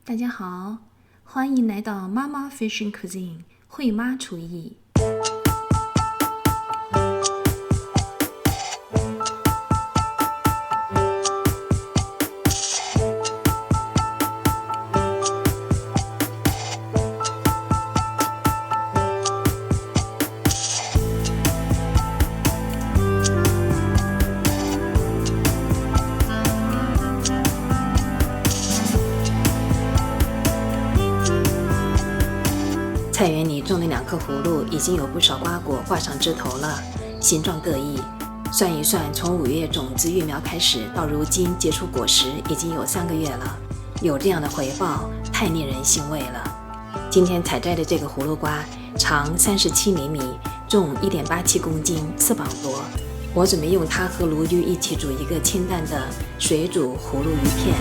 大家好，欢迎来到妈妈 Fishing Cuisine 惠妈厨艺。菜园里种的2棵葫芦已经有不少瓜果挂上枝头了，形状各异。算一算，从5月种子育苗开始到如今结出果实，已经有3个月了。有这样的回报，太令人欣慰了。今天采摘的这个葫芦瓜，长37厘米，重1.87公斤，4磅多。我准备用它和鲈鱼一起煮一个清淡的水煮葫芦鱼片。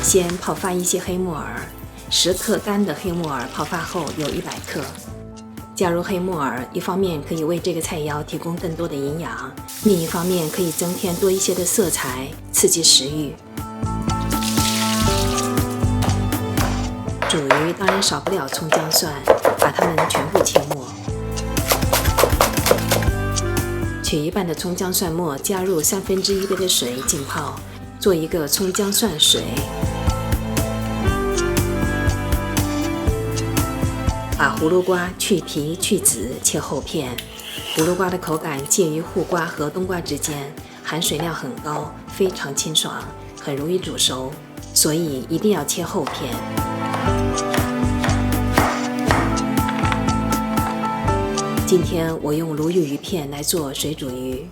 先泡发一些黑木耳，10克干的黑木耳泡发后有100克。加入黑木耳，一方面可以为这个菜肴提供更多的营养，另一方面可以增添多一些的色彩，刺激食欲。煮鱼当然少不了葱姜蒜，把它们全部切末。取一半的葱姜蒜末，加入1/3杯的水浸泡，做一个葱姜蒜水。把葫芦瓜去皮去籽，切厚片。葫芦瓜的口感介于护瓜和冬瓜之间，含水量很高，非常清爽，很容易煮熟，所以一定要切厚片。今天我用鲈鱼鱼片来做水煮鱼，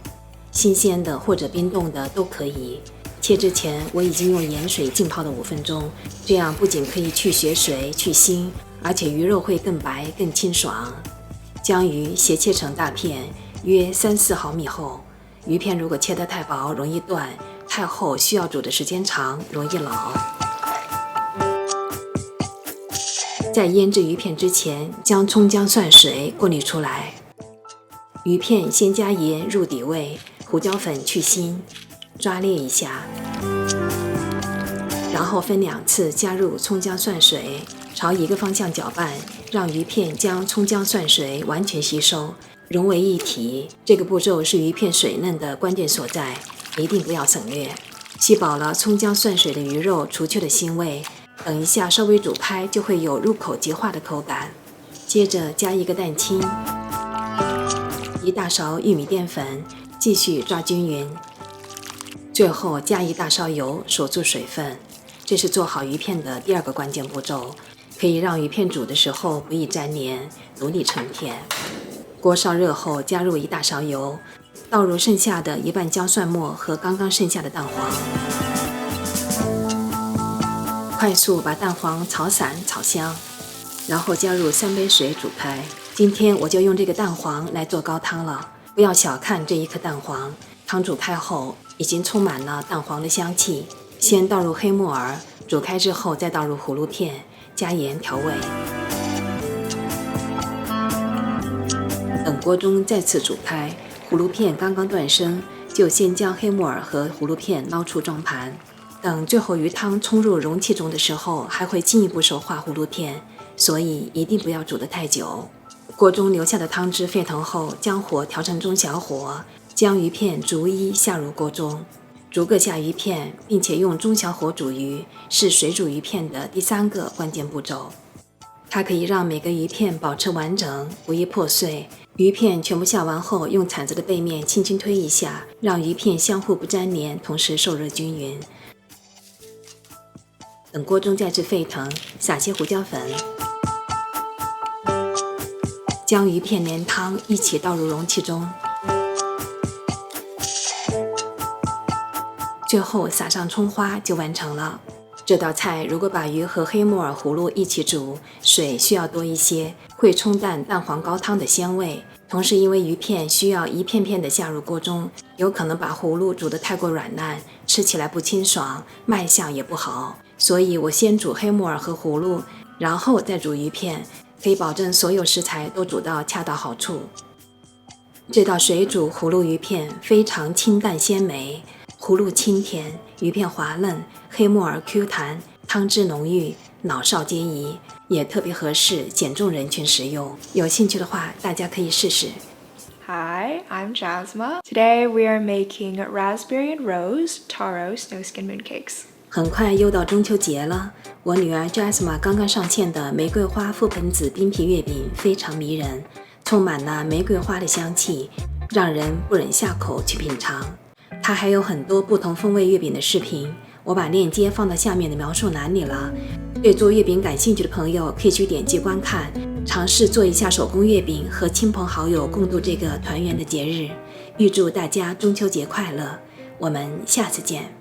新鲜的或者冰冻的都可以。切之前我已经用盐水浸泡了5分钟，这样不仅可以去血水、去腥，而且鱼肉会更白、更清爽。将鱼斜切成大片，约3-4毫米厚。鱼片如果切得太薄，容易断；太厚，需要煮的时间长，容易老。在腌制鱼片之前，将葱姜蒜水过滤出来。鱼片先加盐入底味，胡椒粉去腥，抓裂一下，然后分2次加入葱姜蒜水，朝一个方向搅拌，让鱼片将葱姜蒜水完全吸收，融为一体。这个步骤是鱼片水嫩的关键所在，一定不要省略。吸饱了葱姜蒜水的鱼肉除去了腥味，等一下稍微煮开就会有入口即化的口感。接着加1个蛋清，1大勺玉米淀粉，继续抓均匀。最后加1大勺油，锁住水分。这是做好鱼片的第2个关键步骤，可以让鱼片煮的时候不易粘连，独立成片。锅烧热后，加入1大勺油，倒入剩下的1半姜蒜末和刚刚剩下的蛋黄，快速把蛋黄炒散炒香，然后加入3杯水煮开。今天我就用这个蛋黄来做高汤了，不要小看这1颗蛋黄，汤煮开后已经充满了蛋黄的香气。先倒入黑木耳，煮开之后再倒入葫芦片，加盐调味。等锅中再次煮开，葫芦片刚刚断生，就先将黑木耳和葫芦片捞出装盘。等最后鱼汤冲入容器中的时候，还会进一步熟化葫芦片，所以一定不要煮得太久。锅中留下的汤汁沸腾后，将火调成中小火，将鱼片逐一下入锅中。逐个下鱼片，并且用中小火煮鱼，是水煮鱼片的第3个关键步骤。它可以让每个鱼片保持完整，不易破碎。鱼片全部下完后，用铲子的背面轻轻推一下，让鱼片相互不粘连，同时受热均匀。等锅中再次沸腾，撒些胡椒粉，将鱼片连汤一起倒入容器中。最后撒上葱花就完成了。这道菜如果把鱼和黑木耳葫芦一起煮，水需要多一些，会冲淡蛋黄高汤的鲜味。同时因为鱼片需要一片片的下入锅中，有可能把葫芦煮得太过软烂，吃起来不清爽，卖相也不好。所以我先煮黑木耳和葫芦，然后再煮鱼片，可以保证所有食材都煮到恰到好处。这道水煮葫芦鱼片非常清淡鲜美，葫芦清甜，鱼片滑嫩，黑木耳 Q 弹，汤汁浓郁，老少皆宜，也特别合适减重人群食用。有兴趣的话，大家可以试试。Hi, I'm Jasma. Today we are making raspberry and rose taro snow skin mooncakes. 很快又到中秋节了，我女儿 Jasma 刚刚上线的玫瑰花覆盆子冰皮月饼非常迷人，充满了玫瑰花的香气，让人不忍下口去品尝。她还有很多不同风味月饼的视频，我把链接放到下面的描述栏里了。对做月饼感兴趣的朋友可以去点击观看，尝试做一下手工月饼，和亲朋好友共度这个团圆的节日。预祝大家中秋节快乐，我们下次见。